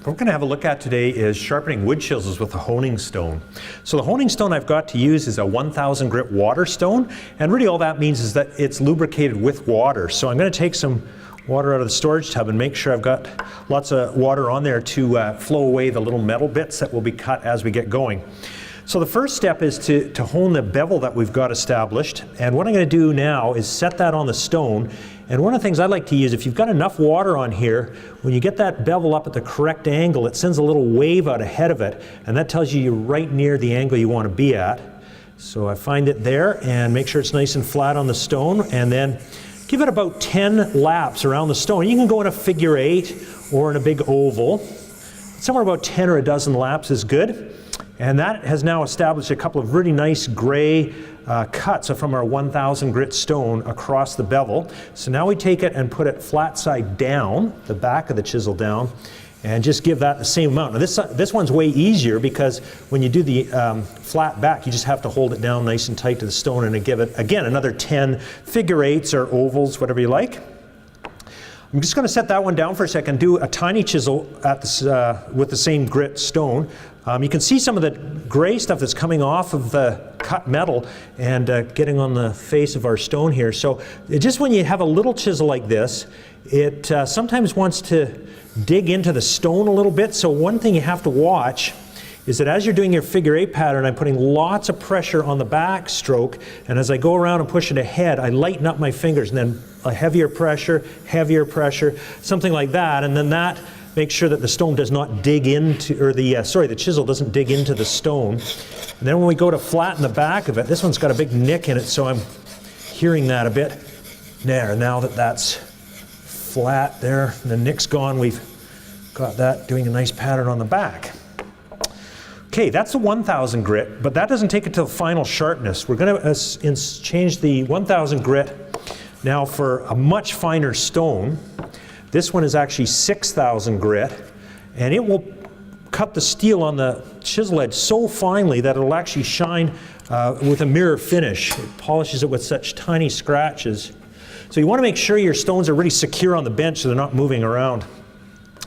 What we're going to have a look at today is sharpening wood chisels with a honing stone. So the honing stone I've got to use is a 1000 grit water stone, and really all that means is that it's lubricated with water. So I'm going to take some water out of the storage tub and make sure I've got lots of water on there to flow away the little metal bits that will be cut as we get going. So the first step is to hone the bevel that we've got established, and what I'm going to do now is set that on the stone. And one of the things I like to use, if you've got enough water on here, when you get that bevel up at the correct angle, it sends a little wave out ahead of it, and that tells you you're right near the angle you want to be at. So I find it there and make sure it's nice and flat on the stone, and then give it about 10 laps around the stone. You can go in a figure 8 or in a big oval. Somewhere about 10 or a dozen laps is good. And that has now established a couple of really nice gray cuts from our 1000 grit stone across the bevel. So now we take it and put it flat side down, the back of the chisel down, and just give that the same amount. Now this one's way easier because when you do the flat back, you just have to hold it down nice and tight to the stone and give it, again, another 10 figure 8s or ovals, whatever you like. I'm just going to set that one down for a second, do a tiny chisel at this, with the same grit stone. You can see some of the gray stuff that's coming off of the cut metal and getting on the face of our stone here. So just when you have a little chisel like this, it sometimes wants to dig into the stone a little bit. So one thing you have to watch is that as you're doing your figure 8 pattern, I'm putting lots of pressure on the back stroke, and as I go around and push it ahead, I lighten up my fingers, and then a heavier pressure, something like that, and then that makes sure that the stone does not dig into, or the chisel doesn't dig into the stone. And then when we go to flatten the back of it, this one's got a big nick in it, so I'm hearing that a bit. There, now that that's flat there, and the nick's gone, we've got that doing a nice pattern on the back. Okay, that's the 1000 grit, but that doesn't take it to the final sharpness. We're going to change the 1000 grit now for a much finer stone. This one is actually 6000 grit, and it will cut the steel on the chisel edge so finely that it'll actually shine with a mirror finish. It polishes it with such tiny scratches. So you want to make sure your stones are really secure on the bench so they're not moving around.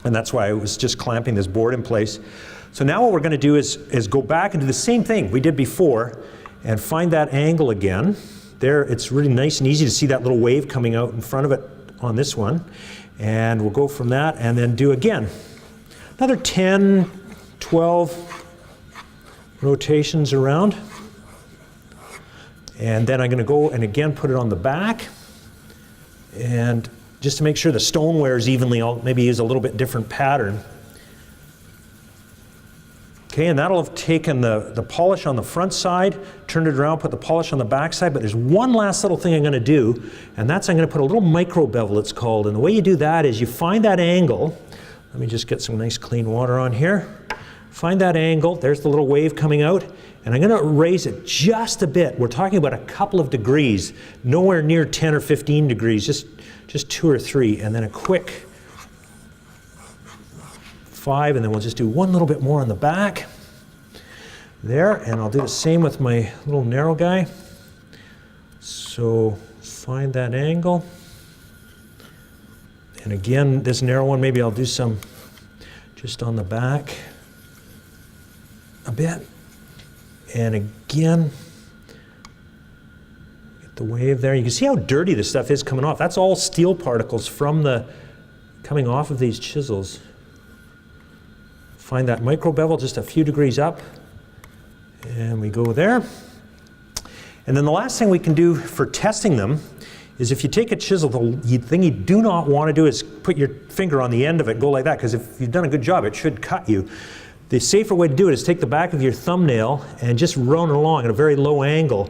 And that's why I was just clamping this board in place. So now what we're going to do is go back and do the same thing we did before and find that angle again. There, it's really nice and easy to see that little wave coming out in front of it on this one. And we'll go from that and then do again another 10, 12 rotations around. And then I'm going to go and again put it on the back. And just to make sure the stone wears evenly, I'll maybe use a little bit different pattern. Okay, and that'll have taken the polish on the front side, turned it around, put the polish on the back side, but there's one last little thing I'm going to do, and that's I'm going to put a little micro bevel, it's called. And the way you do that is you find that angle. Let me just get some nice clean water on here. Find that angle, there's the little wave coming out, and I'm going to raise it just a bit. We're talking about a couple of degrees, nowhere near 10 or 15 degrees, just 2 or 3, and then a quick 5, and then we'll just do one little bit more on the back there, and I'll do the same with my little narrow guy. So find that angle, and again this narrow one, maybe I'll do some just on the back a bit, and again get the wave there. You can see how dirty this stuff is coming off. That's all steel particles from the coming off of these chisels. Find that micro bevel just a few degrees up, and we go there. And then the last thing we can do for testing them is if you take a chisel, the thing you do not want to do is put your finger on the end of it, go like that, because if you've done a good job, it should cut you. The safer way to do it is take the back of your thumbnail and just run along at a very low angle.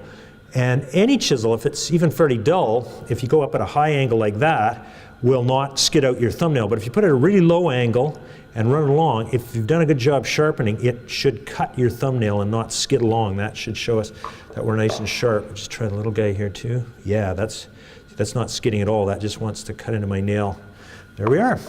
And any chisel, if it's even fairly dull, if you go up at a high angle like that, will not skid out your thumbnail. But if you put it at a really low angle and run along, if you've done a good job sharpening, it should cut your thumbnail and not skid along. That should show us that we're nice and sharp. Just try the little guy here too. Yeah, that's not skidding at all. That just wants to cut into my nail. There we are.